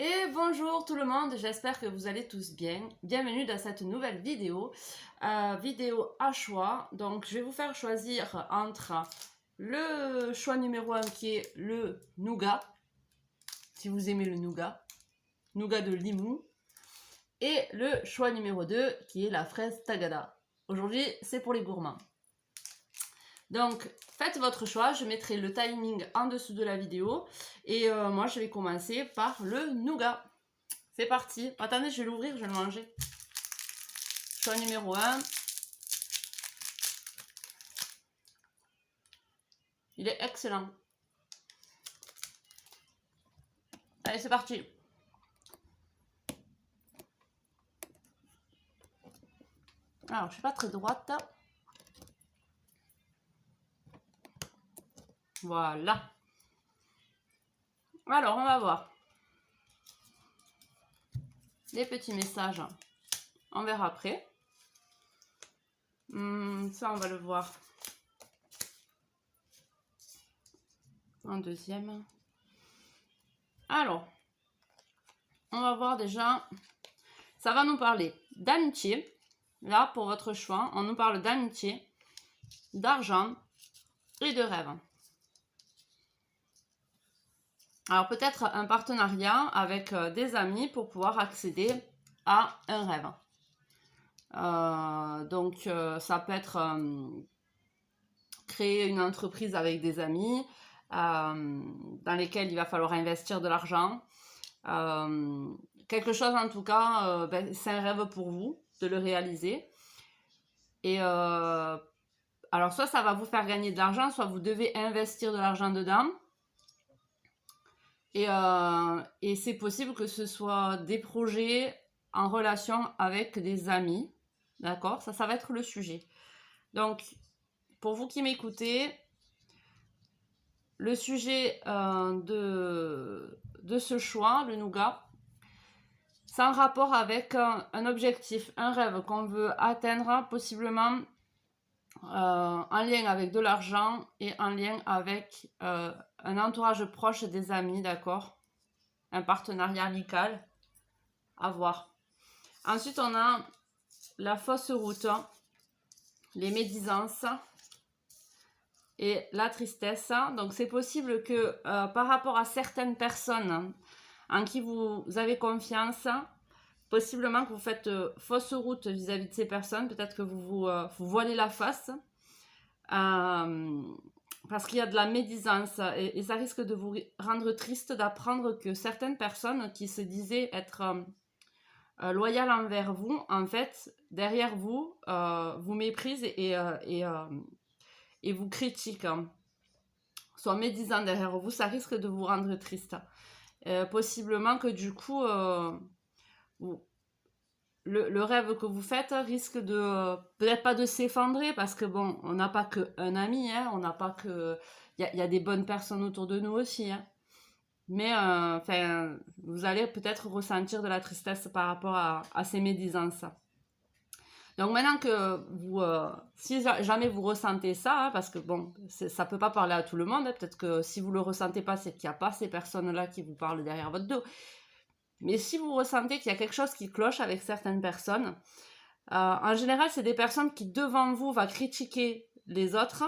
Et bonjour tout le monde, j'espère que vous allez tous bien. Bienvenue dans cette nouvelle vidéo, vidéo à choix. Donc je vais vous faire choisir entre le choix numéro 1 qui est le nougat, si vous aimez le nougat de Limoux, et le choix numéro 2 qui est la fraise tagada. Aujourd'hui c'est pour les gourmands. Donc, faites votre choix, je mettrai le timing en dessous de la vidéo. Et moi, je vais commencer par le nougat. C'est parti. Attendez, je vais l'ouvrir, je vais le manger. Choix numéro 1. Il est excellent. Allez, c'est parti. Alors, je suis pas très droite. Voilà. Alors, on va voir. Les petits messages, on verra après. Ça, on va le voir en deuxième. Alors, on va voir déjà. Ça va nous parler d'amitié. Là, pour votre choix, on nous parle d'amitié, d'argent et de rêve. Alors peut-être un partenariat avec des amis pour pouvoir accéder à un rêve. Ça peut être créer une entreprise avec des amis dans lesquels il va falloir investir de l'argent. Quelque chose en tout cas, c'est un rêve pour vous de le réaliser. Et alors soit ça va vous faire gagner de l'argent, soit vous devez investir de l'argent dedans. Et c'est possible que ce soit des projets en relation avec des amis. D'accord? Ça va être le sujet. Donc, pour vous qui m'écoutez, le sujet de ce choix, le nougat, c'est en rapport avec un objectif, un rêve qu'on veut atteindre, possiblement en lien avec de l'argent et en lien avec un entourage proche des amis, d'accord? Un partenariat amical à voir. Ensuite, on a la fausse route, les médisances et la tristesse. Donc, c'est possible que par rapport à certaines personnes en qui vous avez confiance, possiblement que vous faites fausse route vis-à-vis de ces personnes. Peut-être que vous voilez la face. Parce qu'il y a de la médisance et ça risque de vous rendre triste d'apprendre que certaines personnes qui se disaient être loyales envers vous, en fait, derrière vous, vous méprisent et vous critiquent. Soit médisant derrière vous, ça risque de vous rendre triste. Possiblement que du coup, le rêve que vous faites risque de, peut-être pas de s'effondrer, parce que bon, on n'a pas qu'un ami, hein, on n'a pas que... Il y a des bonnes personnes autour de nous aussi, hein. Mais vous allez peut-être ressentir de la tristesse par rapport à ces médisances. Donc maintenant que vous, si jamais vous ressentez ça, hein, parce que bon, ça peut pas parler à tout le monde, hein, peut-être que si vous le ressentez pas, c'est qu'il n'y a pas ces personnes-là qui vous parlent derrière votre dos. Mais si vous ressentez qu'il y a quelque chose qui cloche avec certaines personnes, en général, c'est des personnes qui, devant vous, vont critiquer les autres.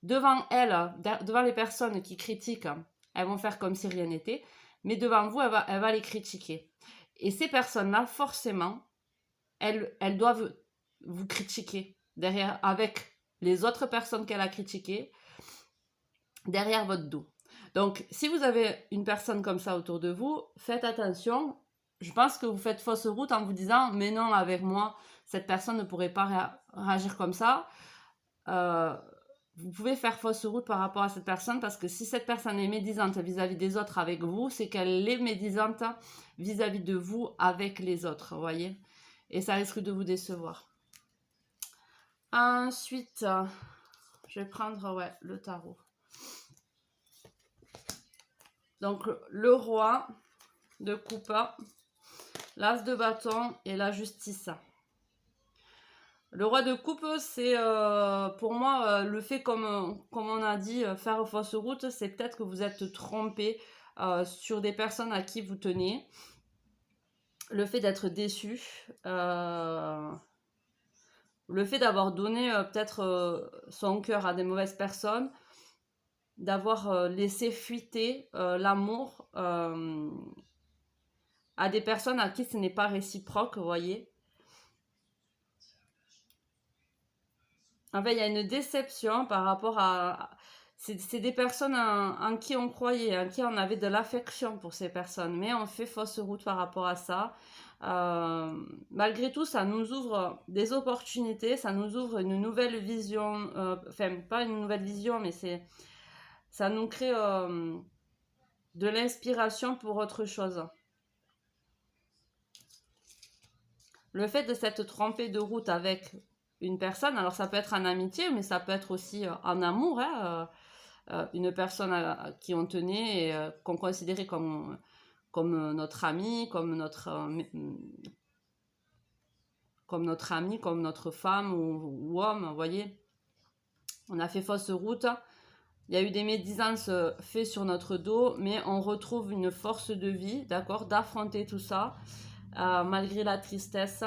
Devant elles, devant les personnes qui critiquent, elles vont faire comme si rien n'était. Mais devant vous, elle va les critiquer. Et ces personnes-là, forcément, elles doivent vous critiquer derrière, avec les autres personnes qu'elle a critiquées, derrière votre dos. Donc, si vous avez une personne comme ça autour de vous, faites attention. Je pense que vous faites fausse route en vous disant « Mais non, avec moi, cette personne ne pourrait pas réagir comme ça. » Vous pouvez faire fausse route par rapport à cette personne, parce que si cette personne est médisante vis-à-vis des autres avec vous, c'est qu'elle est médisante vis-à-vis de vous avec les autres, vous voyez? Et ça risque de vous décevoir. Ensuite, je vais prendre le tarot. Donc, le roi de coupe, l'as de bâton et la justice. Le roi de coupe, c'est pour moi le fait, comme on a dit, faire fausse route, c'est peut-être que vous êtes trompé sur des personnes à qui vous tenez. le fait d'être déçu, le fait d'avoir donné peut-être son cœur à des mauvaises personnes, d'avoir laissé fuiter l'amour à des personnes à qui ce n'est pas réciproque, vous voyez. En fait, il y a une déception par rapport à... C'est des personnes en qui on croyait, en qui on avait de l'affection pour ces personnes, mais on fait fausse route par rapport à ça. Malgré tout, ça nous ouvre des opportunités, ça nous ouvre une nouvelle vision, enfin, pas une nouvelle vision, mais ça nous crée de l'inspiration pour autre chose. Le fait de s'être trompé de route avec une personne, alors ça peut être en amitié, mais ça peut être aussi en amour, hein, une personne à qui on tenait et qu'on considérait comme notre ami, comme notre ami, comme notre femme ou homme, vous voyez. On a fait fausse route. Il y a eu des médisances faites sur notre dos, mais on retrouve une force de vie, d'accord, d'affronter tout ça, malgré la tristesse.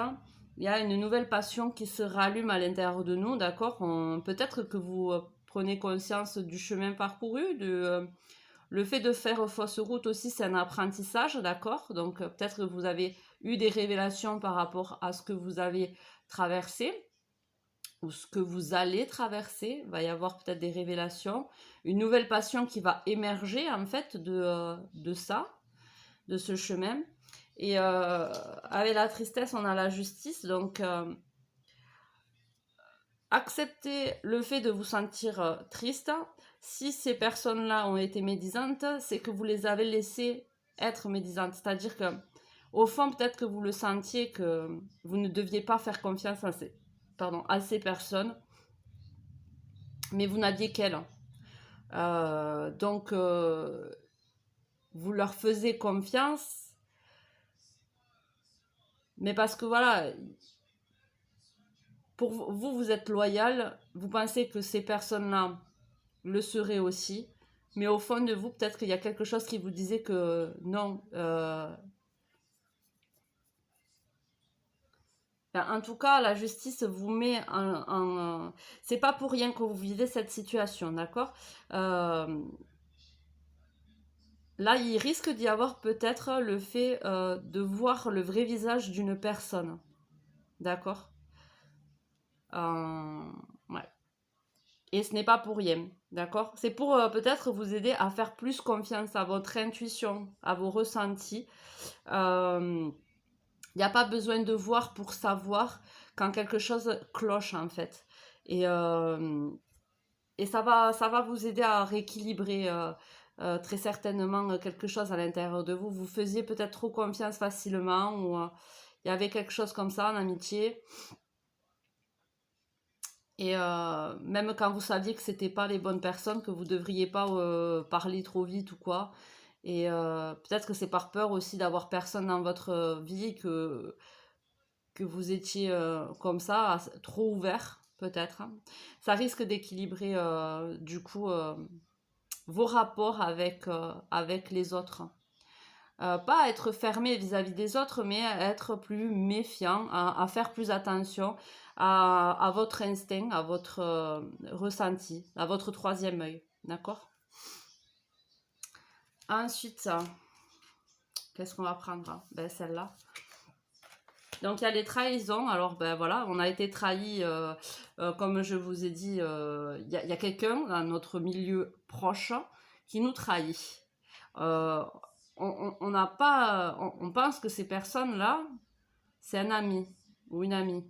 Il y a une nouvelle passion qui se rallume à l'intérieur de nous, d'accord. Peut-être que vous prenez conscience du chemin parcouru, le fait de faire fausse route aussi, c'est un apprentissage, d'accord. Donc peut-être que vous avez eu des révélations par rapport à ce que vous avez traversé ou ce que vous allez traverser. Il va y avoir peut-être des révélations, une nouvelle passion qui va émerger en fait de ça, de ce chemin. Et avec la tristesse, on a la justice. Donc, acceptez le fait de vous sentir triste. Si ces personnes-là ont été médisantes, c'est que vous les avez laissées être médisantes. C'est-à-dire que, au fond, peut-être que vous le sentiez que vous ne deviez pas faire confiance à ces personnes, mais vous n'aviez qu'elles. Donc, vous leur faisiez confiance, mais parce que voilà, pour vous, vous êtes loyal, vous pensez que ces personnes-là le seraient aussi, mais au fond de vous, peut-être qu'il y a quelque chose qui vous disait que non. En tout cas, la justice vous met en c'est pas pour rien que vous vivez cette situation, d'accord. Là, il risque d'y avoir peut-être le fait de voir le vrai visage d'une personne, d'accord. Ouais. Et ce n'est pas pour rien, d'accord. C'est pour peut-être vous aider à faire plus confiance à votre intuition, à vos ressentis. Il n'y a pas besoin de voir pour savoir quand quelque chose cloche, en fait. Et, et ça va vous aider à rééquilibrer très certainement quelque chose à l'intérieur de vous. Vous faisiez peut-être trop confiance facilement ou il y avait quelque chose comme ça en amitié. Et même quand vous saviez que c'était pas les bonnes personnes, que vous devriez pas parler trop vite ou quoi. Et peut-être que c'est par peur aussi d'avoir personne dans votre vie que vous étiez comme ça, trop ouvert, peut-être. Ça risque d'équilibrer du coup vos rapports avec les autres. Pas être fermé vis-à-vis des autres, mais être plus méfiant, à faire plus attention à votre instinct, à votre ressenti, à votre troisième œil. D'accord. Ensuite, qu'est-ce qu'on va prendre? Ben, celle-là. Donc, il y a les trahisons. Alors, ben voilà, on a été trahi, comme je vous ai dit, il y a quelqu'un dans notre milieu proche qui nous trahit. On n'a pas, on pense que ces personnes-là, c'est un ami ou une amie.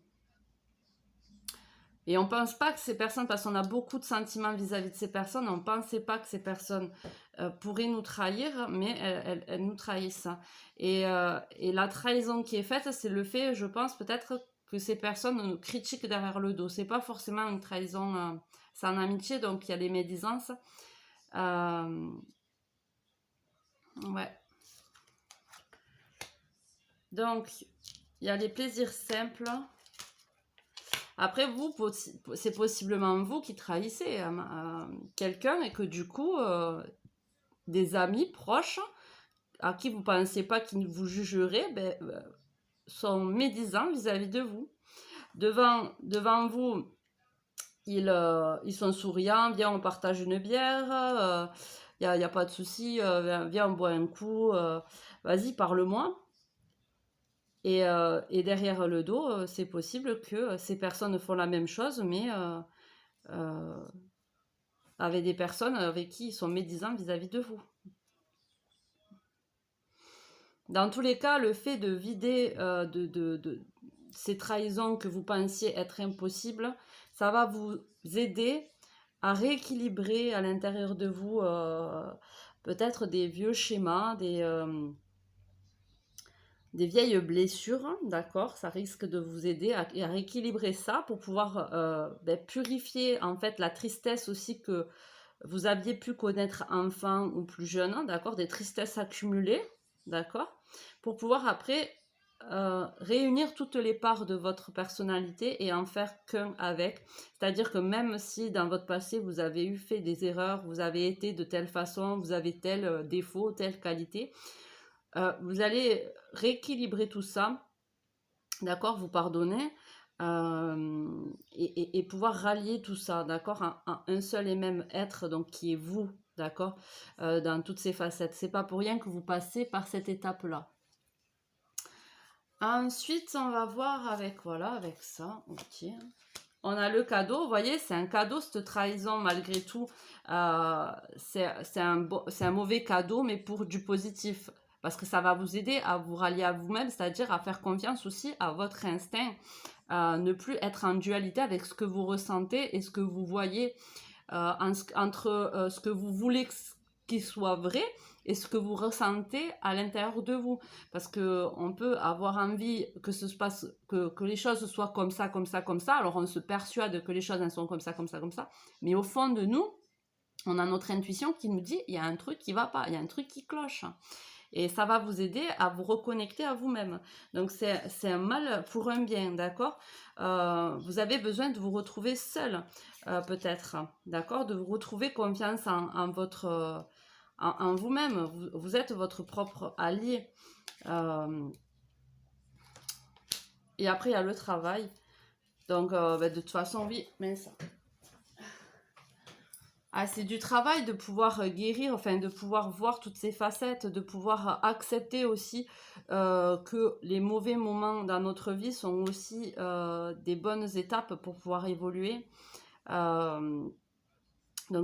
Et on pense pas que ces personnes, parce qu'on a beaucoup de sentiments vis-à-vis de ces personnes, on pensait pas que ces personnes pourraient nous trahir, mais elles nous trahissent. Et la trahison qui est faite, c'est le fait, je pense, peut-être que ces personnes nous critiquent derrière le dos. C'est pas forcément une trahison, c'est en amitié, donc il y a des médisances. Ouais. Donc, il y a les plaisirs simples. Après, vous, c'est possiblement vous qui trahissez quelqu'un et que du coup, des amis proches à qui vous ne pensez pas qu'ils vous jugeraient, ben, sont médisants vis-à-vis de vous. Devant vous, ils sont souriants, viens, on partage une bière, y a pas de souci, viens, on boit un coup, vas-y, parle-moi. Et derrière le dos, c'est possible que ces personnes font la même chose, mais avec des personnes avec qui ils sont médisants vis-à-vis de vous. Dans tous les cas, le fait de vider de ces trahisons que vous pensiez être impossibles, ça va vous aider à rééquilibrer à l'intérieur de vous peut-être des vieux schémas, des vieilles blessures, d'accord? Ça risque de vous aider à rééquilibrer ça pour pouvoir purifier en fait la tristesse aussi que vous aviez pu connaître enfant ou plus jeune, d'accord? Des tristesses accumulées, d'accord? Pour pouvoir après réunir toutes les parts de votre personnalité et en faire qu'un avec. C'est-à-dire que même si dans votre passé vous avez fait des erreurs, vous avez été de telle façon, vous avez tel défaut, telle qualité, vous allez rééquilibrer tout ça, d'accord, vous pardonner et pouvoir rallier tout ça, d'accord, en un seul et même être, donc qui est vous, d'accord, dans toutes ces facettes. C'est pas pour rien que vous passez par cette étape-là. Ensuite, on va voir avec, voilà, avec ça, ok. On a le cadeau, vous voyez, c'est un cadeau, cette trahison, malgré tout. C'est un mauvais cadeau, mais pour du positif. Parce que ça va vous aider à vous rallier à vous-même, c'est-à-dire à faire confiance aussi à votre instinct. Ne plus être en dualité avec ce que vous ressentez et ce que vous voyez entre ce que vous voulez qu'il soit vrai et ce que vous ressentez à l'intérieur de vous. Parce qu'on peut avoir envie que que les choses soient comme ça, comme ça, comme ça. Alors on se persuade que les choses elles sont comme ça, comme ça, comme ça. Mais au fond de nous, on a notre intuition qui nous dit il y a un truc qui va pas, il y a un truc qui cloche. Et ça va vous aider à vous reconnecter à vous-même. Donc c'est un mal pour un bien, d'accord? Vous avez besoin de vous retrouver seul, peut-être, d'accord? De vous retrouver confiance en votre... en vous-même, vous êtes votre propre allié. Et après, il y a le travail. Donc, de toute façon, oui, mais ça... Ah, c'est du travail de pouvoir guérir, enfin de pouvoir voir toutes ces facettes, de pouvoir accepter aussi que les mauvais moments dans notre vie sont aussi des bonnes étapes pour pouvoir évoluer. Donc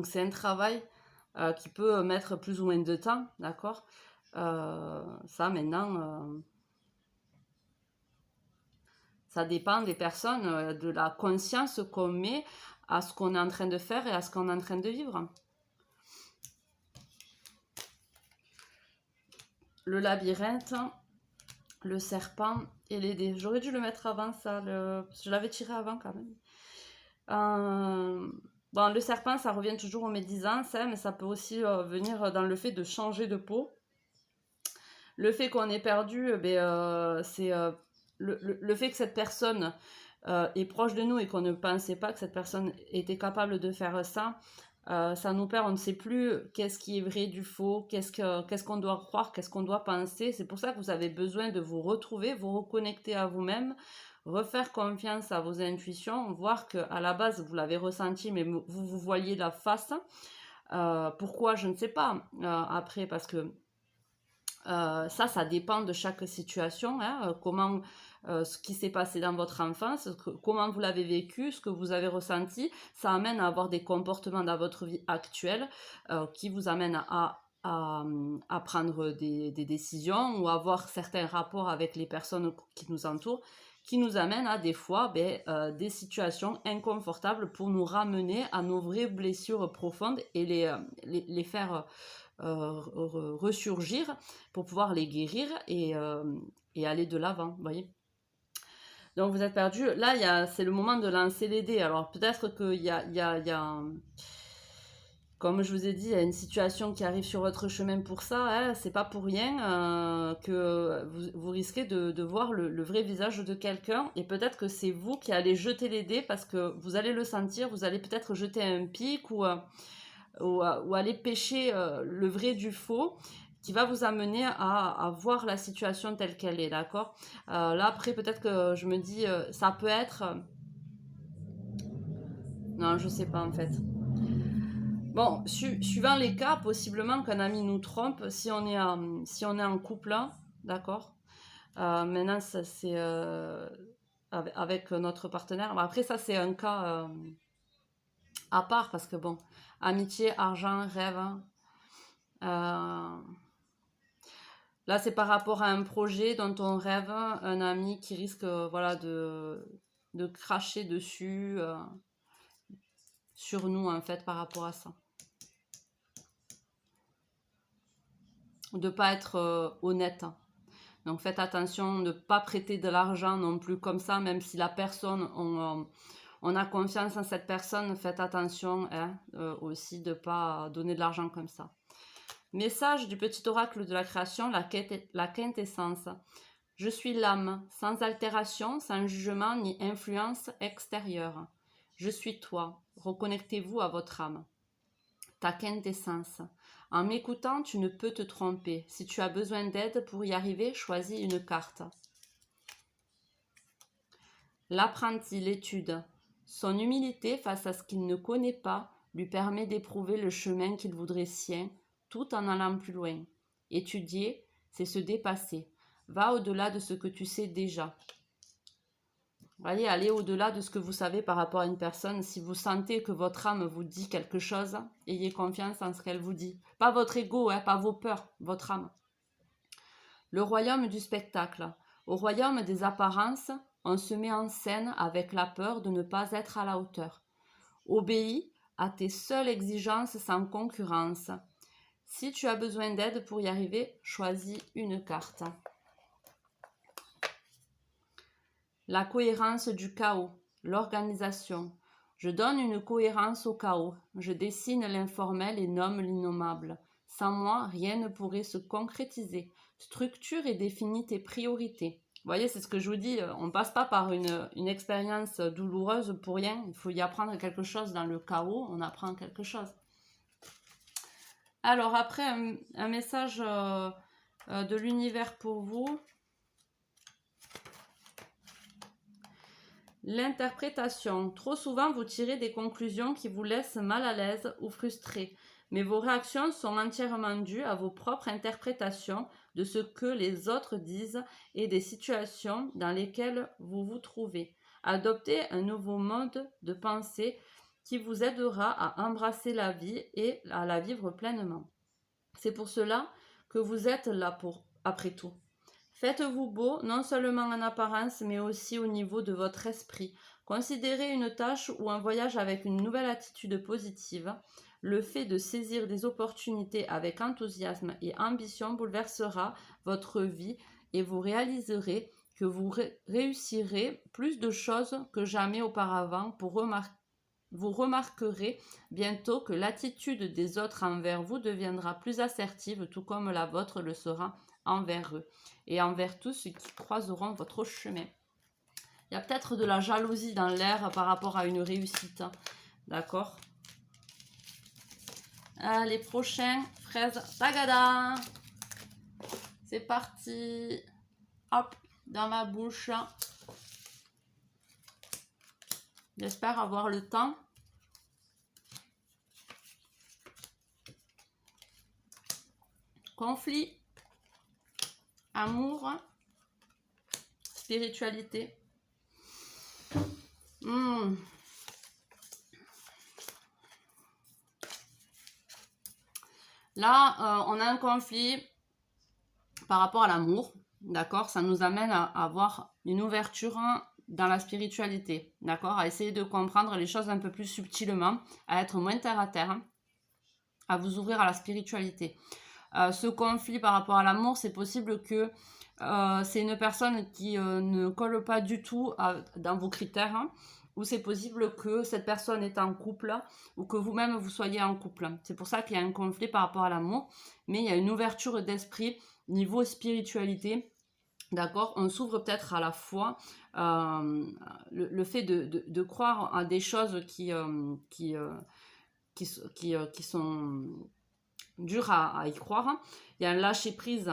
c'est un travail qui peut mettre plus ou moins de temps, d'accord? Ça maintenant, ça dépend des personnes, de la conscience qu'on met à ce qu'on est en train de faire et à ce qu'on est en train de vivre. Le labyrinthe, le serpent et les dés. J'aurais dû le mettre avant ça, je l'avais tiré avant quand même. Bon, le serpent, ça revient toujours aux médisances, hein, mais ça peut aussi venir dans le fait de changer de peau. Le fait qu'on ait perdu, c'est le fait que cette personne est proche de nous et qu'on ne pensait pas que cette personne était capable de faire ça. Ça nous perd, on ne sait plus qu'est-ce qui est vrai du faux, qu'est-ce qu'on doit croire, qu'est-ce qu'on doit penser. C'est pour ça que vous avez besoin de vous retrouver, vous reconnecter à vous-même, refaire confiance à vos intuitions, voir qu'à la base vous l'avez ressenti, mais vous voyez la face. Pourquoi, je ne sais pas. Après, parce que ça dépend de chaque situation, hein, ce qui s'est passé dans votre enfance, comment vous l'avez vécu, ce que vous avez ressenti, ça amène à avoir des comportements dans votre vie actuelle qui vous amènent à prendre des décisions ou avoir certains rapports avec les personnes qui nous entourent, qui nous amènent à des fois des situations inconfortables pour nous ramener à nos vraies blessures profondes et les faire ressurgir pour pouvoir les guérir et aller de l'avant, vous voyez. Donc vous êtes perdu. Là, c'est le moment de lancer les dés. Alors peut-être qu'il y a comme je vous ai dit, il y a une situation qui arrive sur votre chemin pour ça. Hein, c'est pas pour rien que vous risquez de voir le vrai visage de quelqu'un. Et peut-être que c'est vous qui allez jeter les dés parce que vous allez le sentir. Vous allez peut-être jeter un pic ou aller pêcher le vrai du faux. qui va vous amener à voir la situation telle qu'elle est, d'accord? Là, après, peut-être que je me dis, ça peut être... Non, je sais pas, en fait. Bon, suivant les cas, possiblement qu'un ami nous trompe si on est en couple, hein, d'accord? Maintenant, ça, c'est avec notre partenaire. Après, ça, c'est un cas à part parce que, bon, amitié, argent, rêve, hein, là, c'est par rapport à un projet dont on rêve, un ami qui risque voilà, de cracher dessus, sur nous, en fait, par rapport à ça. De ne pas être honnête. Donc faites attention de ne pas prêter de l'argent non plus comme ça, même si la personne, on a confiance en cette personne, faites attention hein, aussi de ne pas donner de l'argent comme ça. Message du petit oracle de la création, la quintessence. Je suis l'âme, sans altération, sans jugement ni influence extérieure. Je suis toi, reconnectez-vous à votre âme. Ta quintessence. En m'écoutant, tu ne peux te tromper. Si tu as besoin d'aide pour y arriver, choisis une carte. L'apprenti, l'étude. Son humilité face à ce qu'il ne connaît pas lui permet d'éprouver le chemin qu'il voudrait sien, tout en allant plus loin. Étudier, c'est se dépasser. Va au-delà de ce que tu sais déjà. Voyez, allez au-delà de ce que vous savez par rapport à une personne. Si vous sentez que votre âme vous dit quelque chose, ayez confiance en ce qu'elle vous dit. Pas votre ego, hein, pas vos peurs, votre âme. Le royaume du spectacle. Au royaume des apparences, on se met en scène avec la peur de ne pas être à la hauteur. Obéis à tes seules exigences sans concurrence. Si tu as besoin d'aide pour y arriver, choisis une carte. La cohérence du chaos, l'organisation. Je donne une cohérence au chaos. Je dessine l'informel et nomme l'innommable. Sans moi, rien ne pourrait se concrétiser. Structure et définis tes priorités. Vous voyez, c'est ce que je vous dis, on ne passe pas par une expérience douloureuse pour rien. Il faut y apprendre quelque chose dans le chaos, on apprend quelque chose. Alors après, un message de l'univers pour vous. L'interprétation. Trop souvent, vous tirez des conclusions qui vous laissent mal à l'aise ou frustré. Mais vos réactions sont entièrement dues à vos propres interprétations de ce que les autres disent et des situations dans lesquelles vous vous trouvez. Adoptez un nouveau mode de pensée qui vous aidera à embrasser la vie et à la vivre pleinement. C'est pour cela que vous êtes là après tout. Faites-vous beau, non seulement en apparence, mais aussi au niveau de votre esprit. Considérez une tâche ou un voyage avec une nouvelle attitude positive. Le fait de saisir des opportunités avec enthousiasme et ambition bouleversera votre vie et vous réaliserez que vous réussirez plus de choses que jamais auparavant. Vous remarquerez bientôt que l'attitude des autres envers vous deviendra plus assertive, tout comme la vôtre le sera envers eux et envers tous ceux qui croiseront votre chemin. Il y a peut-être de la jalousie dans l'air par rapport à une réussite, d'accord? Allez, prochain, fraise tagada. C'est parti. Hop, dans ma bouche. J'espère avoir le temps. Conflit, amour, spiritualité. Là, on a un conflit par rapport à l'amour, d'accord? Ça nous amène à avoir une ouverture dans la spiritualité, d'accord? À essayer de comprendre les choses un peu plus subtilement, à être moins terre à terre, à vous ouvrir à la spiritualité. Ce conflit par rapport à l'amour, c'est possible que c'est une personne qui ne colle pas du tout dans vos critères, ou c'est possible que cette personne est en couple ou que vous-même vous soyez en couple. C'est pour ça qu'il y a un conflit par rapport à l'amour, mais il y a une ouverture d'esprit niveau spiritualité. D'accord, on s'ouvre peut-être à la foi, le fait de croire à des choses qui sont dur à y croire. Il y a un lâcher-prise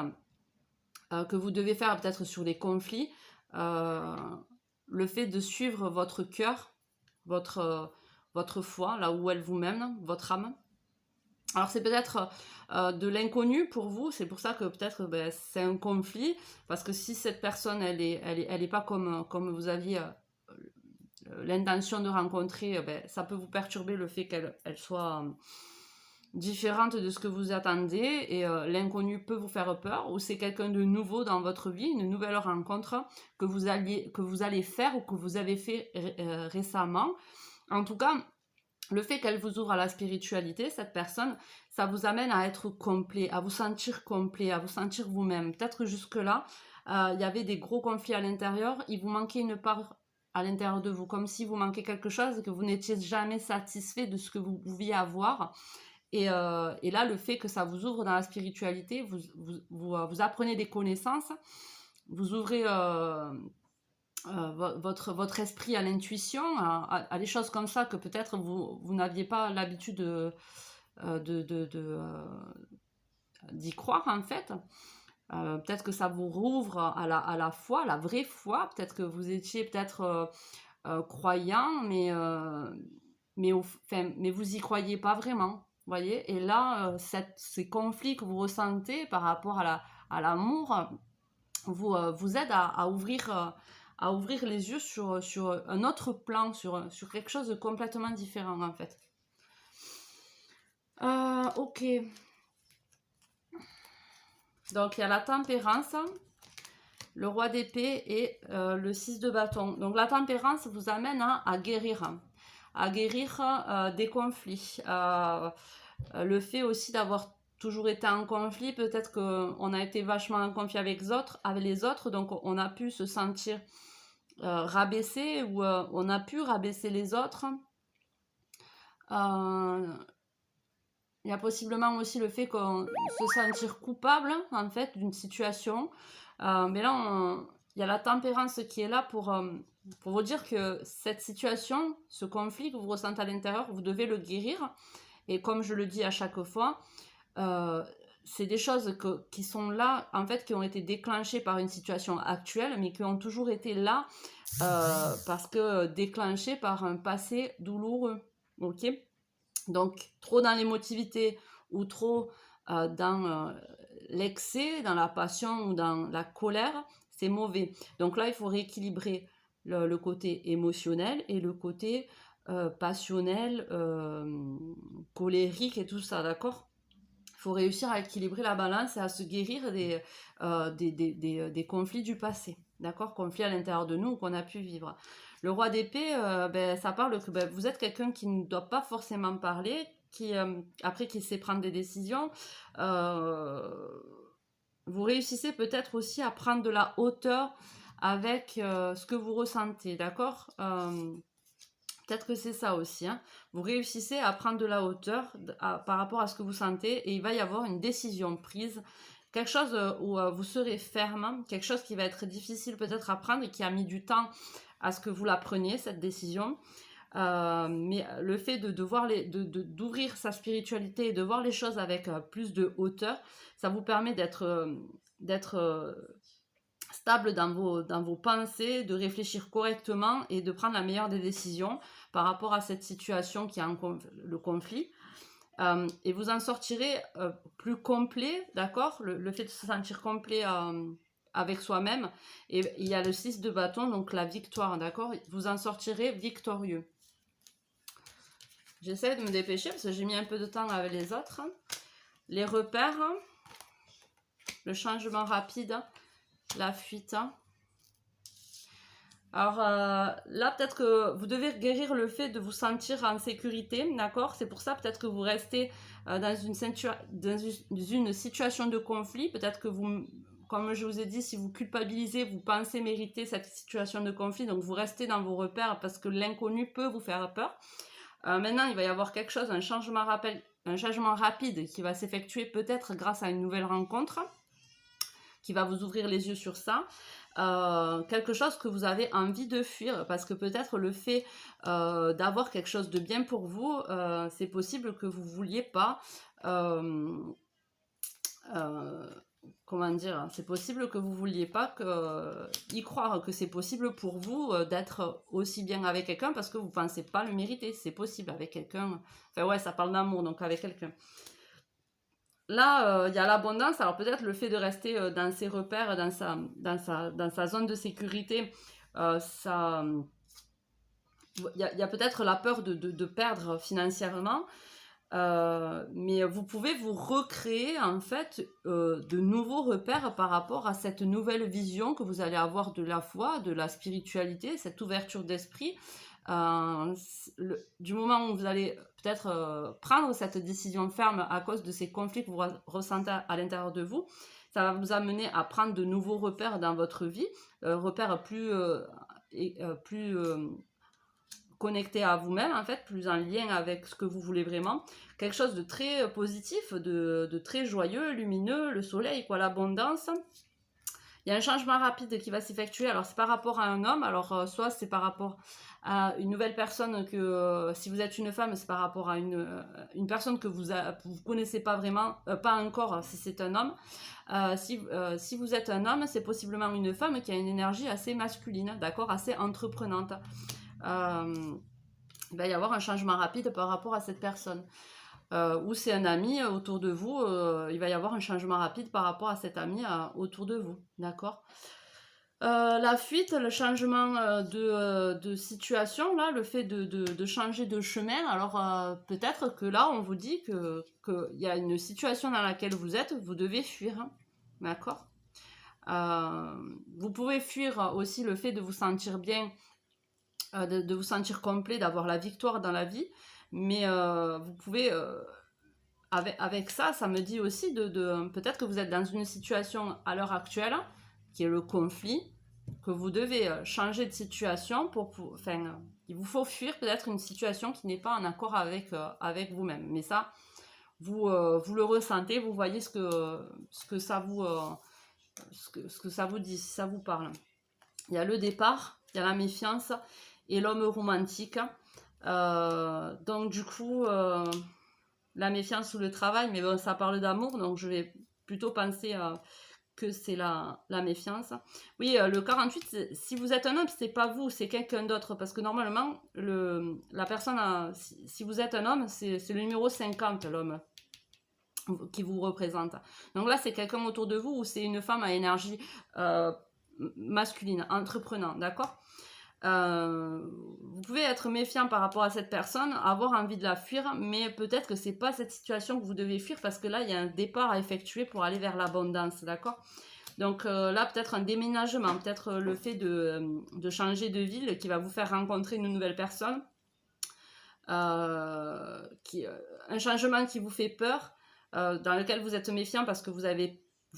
que vous devez faire peut-être sur les conflits. Le fait de suivre votre cœur, votre foi, là où elle vous mène, votre âme. Alors c'est peut-être de l'inconnu pour vous, c'est pour ça que peut-être c'est un conflit, parce que si cette personne elle est pas comme vous aviez l'intention de rencontrer, ça peut vous perturber le fait qu'elle soit différente de ce que vous attendez, et l'inconnu peut vous faire peur, ou c'est quelqu'un de nouveau dans votre vie, une nouvelle rencontre que vous allez faire ou que vous avez fait récemment. En tout cas, le fait qu'elle vous ouvre à la spiritualité, cette personne, ça vous amène à être complet, à vous sentir complet, à vous sentir vous-même. Peut-être que jusque-là, il y avait des gros conflits à l'intérieur, il vous manquait une part à l'intérieur de vous, comme si vous manquait quelque chose et que vous n'étiez jamais satisfait de ce que vous pouviez avoir. Et là, le fait que ça vous ouvre dans la spiritualité, vous apprenez des connaissances, vous ouvrez votre esprit à l'intuition, à des choses comme ça que peut-être vous n'aviez pas l'habitude d'y croire en fait. Peut-être que ça vous rouvre à la foi, la vraie foi. Peut-être que vous étiez peut-être croyant, mais vous y croyez pas vraiment. Voyez, et là, ces conflits que vous ressentez par rapport à l'amour vous aident à ouvrir les yeux sur un autre plan, sur quelque chose de complètement différent en fait. Ok. Donc il y a la tempérance, le roi d'épée et le 6 de bâton. Donc la tempérance vous amène à guérir des conflits. Le fait aussi d'avoir toujours été en conflit, peut-être qu'on a été vachement en conflit avec les autres, donc on a pu se sentir rabaissé, ou on a pu rabaisser les autres. Il y a possiblement aussi le fait qu'on se sentir coupable en fait d'une situation. Mais là, il y a la tempérance qui est là pour vous dire que cette situation, ce conflit que vous ressentez à l'intérieur, vous devez le guérir. Et comme je le dis à chaque fois, c'est des choses qui sont là, en fait, qui ont été déclenchées par une situation actuelle, mais qui ont toujours été là parce que déclenchées par un passé douloureux. Ok ? Donc, trop dans l'émotivité ou trop dans l'excès, dans la passion ou dans la colère, c'est mauvais. Donc là, il faut rééquilibrer le côté émotionnel et le côté passionnel, colérique et tout ça, d'accord ? Il faut réussir à équilibrer la balance et à se guérir des conflits du passé, d'accord ? Conflits à l'intérieur de nous qu'on a pu vivre. Le roi d'épée, ça parle que vous êtes quelqu'un qui ne doit pas forcément parler, après qui sait prendre des décisions. Vous réussissez peut-être aussi à prendre de la hauteur avec ce que vous ressentez, d'accord ? Peut-être que c'est ça aussi. Hein. Vous réussissez à prendre de la hauteur par rapport à ce que vous sentez, et il va y avoir une décision prise, quelque chose où vous serez ferme, quelque chose qui va être difficile peut-être à prendre et qui a mis du temps à ce que vous la preniez, cette décision. Mais le fait d'ouvrir sa spiritualité et de voir les choses avec plus de hauteur, ça vous permet d'être stable dans vos pensées, de réfléchir correctement et de prendre la meilleure des décisions par rapport à cette situation qui est le conflit. Et vous en sortirez plus complet, d'accord ? Le fait de se sentir complet avec soi-même. Et il y a le 6 de bâton, donc la victoire, d'accord ? Vous en sortirez victorieux. J'essaie de me dépêcher parce que j'ai mis un peu de temps avec les autres. Les repères, le changement rapide, la fuite. Alors là, peut-être que vous devez guérir le fait de vous sentir en sécurité, d'accord ? C'est pour ça peut-être que vous restez dans une situation de conflit. Peut-être que vous, comme je vous ai dit, si vous culpabilisez, vous pensez mériter cette situation de conflit, donc vous restez dans vos repères parce que l'inconnu peut vous faire peur. Maintenant, il va y avoir quelque chose, un changement rapide qui va s'effectuer peut-être grâce à une nouvelle rencontre qui va vous ouvrir les yeux sur ça. Quelque chose que vous avez envie de fuir, parce que peut-être le fait d'avoir quelque chose de bien pour vous, c'est possible que vous ne vouliez pas Comment dire, c'est possible que vous ne vouliez pas y croire que c'est possible pour vous d'être aussi bien avec quelqu'un parce que vous ne pensez pas le mériter. C'est possible avec quelqu'un. Enfin ouais, ça parle d'amour, donc avec quelqu'un. Là, il y a l'abondance. Alors peut-être le fait de rester dans ses repères, dans sa zone de sécurité, ça... Il y a peut-être la peur de perdre financièrement. Mais vous pouvez vous recréer en fait de nouveaux repères par rapport à cette nouvelle vision que vous allez avoir de la foi, de la spiritualité, cette ouverture d'esprit. Du moment où vous allez peut-être prendre cette décision ferme à cause de ces conflits que vous ressentez à l'intérieur de vous, ça va vous amener à prendre de nouveaux repères dans votre vie, repères plus connecté à vous-même, en fait, plus en lien avec ce que vous voulez vraiment. Quelque chose de très positif, de très joyeux, lumineux, le soleil, quoi, l'abondance. Il y a un changement rapide qui va s'effectuer. Alors, c'est par rapport à un homme. Alors, soit c'est par rapport à une nouvelle personne que, si vous êtes une femme, c'est par rapport à une personne que vous connaissez pas vraiment, pas encore si c'est un homme. Si vous êtes un homme, c'est possiblement une femme qui a une énergie assez masculine, d'accord, assez entreprenante. Il va y avoir un changement rapide par rapport à cette personne. Ou c'est un ami autour de vous, il va y avoir un changement rapide par rapport à cet ami autour de vous, d'accord. La fuite, le changement de situation, là, le fait de changer de chemin, alors peut-être que là, on vous dit qu'il y a une situation dans laquelle vous êtes, vous devez fuir, hein, d'accord. Vous pouvez fuir aussi le fait de vous sentir bien, de vous sentir complet, d'avoir la victoire dans la vie, mais vous pouvez, avec ça, ça me dit aussi peut-être que vous êtes dans une situation à l'heure actuelle, qui est le conflit, que vous devez changer de situation enfin, il vous faut fuir peut-être une situation qui n'est pas en accord avec vous-même, mais ça, vous le ressentez, vous voyez ce que ça vous ce que ça vous dit, si ça vous parle. Il y a le départ, il y a la méfiance et l'homme romantique. Donc du coup, la méfiance ou le travail, mais bon, ça parle d'amour, donc je vais plutôt penser que c'est la méfiance. Oui, le 48, si vous êtes un homme, c'est pas vous, c'est quelqu'un d'autre, parce que normalement, la personne, si vous êtes un homme, c'est le numéro 50, l'homme qui vous représente. Donc là, c'est quelqu'un autour de vous ou c'est une femme à énergie masculine, entreprenant, d'accord. Vous pouvez être méfiant par rapport à cette personne, avoir envie de la fuir, mais peut-être que c'est pas cette situation que vous devez fuir parce que là, il y a un départ à effectuer pour aller vers l'abondance, d'accord. Donc là, peut-être un déménagement, peut-être le fait de changer de ville qui va vous faire rencontrer une nouvelle personne, un changement qui vous fait peur, dans lequel vous êtes méfiant parce que vous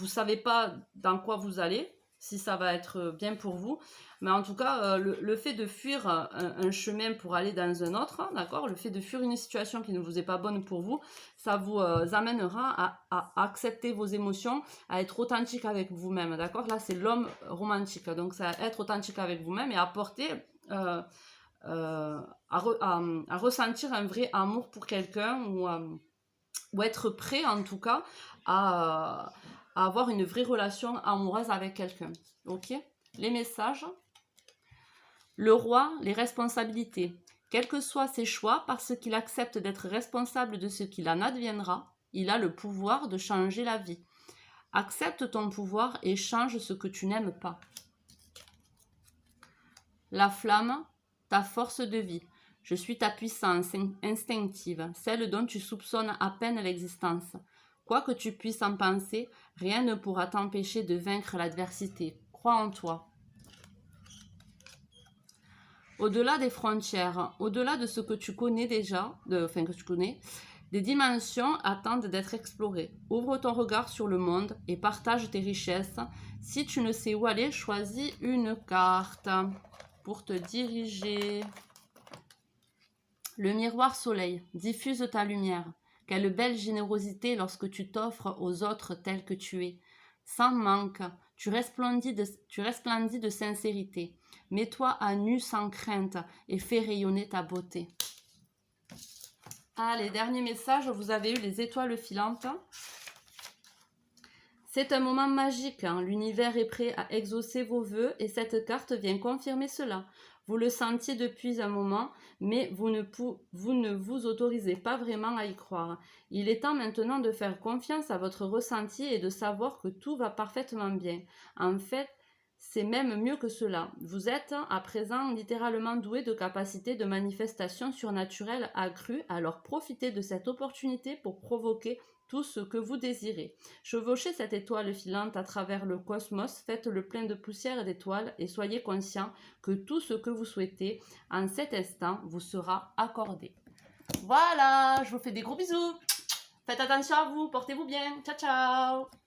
savez pas dans quoi vous allez, si ça va être bien pour vous. Mais en tout cas, le fait de fuir un chemin pour aller dans un autre, d'accord, le fait de fuir une situation qui ne vous est pas bonne pour vous, ça vous amènera à accepter vos émotions, à être authentique avec vous-même, d'accord. Là, c'est l'homme romantique, donc c'est être authentique avec vous-même et apporter... à ressentir un vrai amour pour quelqu'un ou être prêt en tout cas à avoir une vraie relation amoureuse avec quelqu'un. Ok. Les messages. Le roi, les responsabilités. Quels que soient ses choix, parce qu'il accepte d'être responsable de ce qu'il en adviendra, il a le pouvoir de changer la vie. Accepte ton pouvoir et change ce que tu n'aimes pas. La flamme, ta force de vie. Je suis ta puissance instinctive, celle dont tu soupçonnes à peine l'existence. Quoi que tu puisses en penser, rien ne pourra t'empêcher de vaincre l'adversité. Crois en toi. Au-delà des frontières, au-delà de ce que tu connais déjà, des dimensions attendent d'être explorées. Ouvre ton regard sur le monde et partage tes richesses. Si tu ne sais où aller, choisis une carte pour te diriger. Le miroir soleil, diffuse ta lumière. Quelle belle générosité lorsque tu t'offres aux autres tel que tu es. Sans manque, tu resplendis de sincérité. Mets-toi à nu sans crainte et fais rayonner ta beauté. Allez, dernier message, vous avez eu les étoiles filantes. C'est un moment magique, hein. L'univers est prêt à exaucer vos vœux et cette carte vient confirmer cela. Vous le sentiez depuis un moment, mais vous ne vous autorisez pas vraiment à y croire. Il est temps maintenant de faire confiance à votre ressenti et de savoir que tout va parfaitement bien. En fait, c'est même mieux que cela. Vous êtes à présent littéralement doué de capacités de manifestation surnaturelle accrues, alors profitez de cette opportunité pour provoquer tout ce que vous désirez. Chevauchez cette étoile filante à travers le cosmos, faites le plein de poussière et d'étoiles et soyez conscient que tout ce que vous souhaitez en cet instant vous sera accordé. Voilà, je vous fais des gros bisous. Faites attention à vous, portez-vous bien. Ciao, ciao.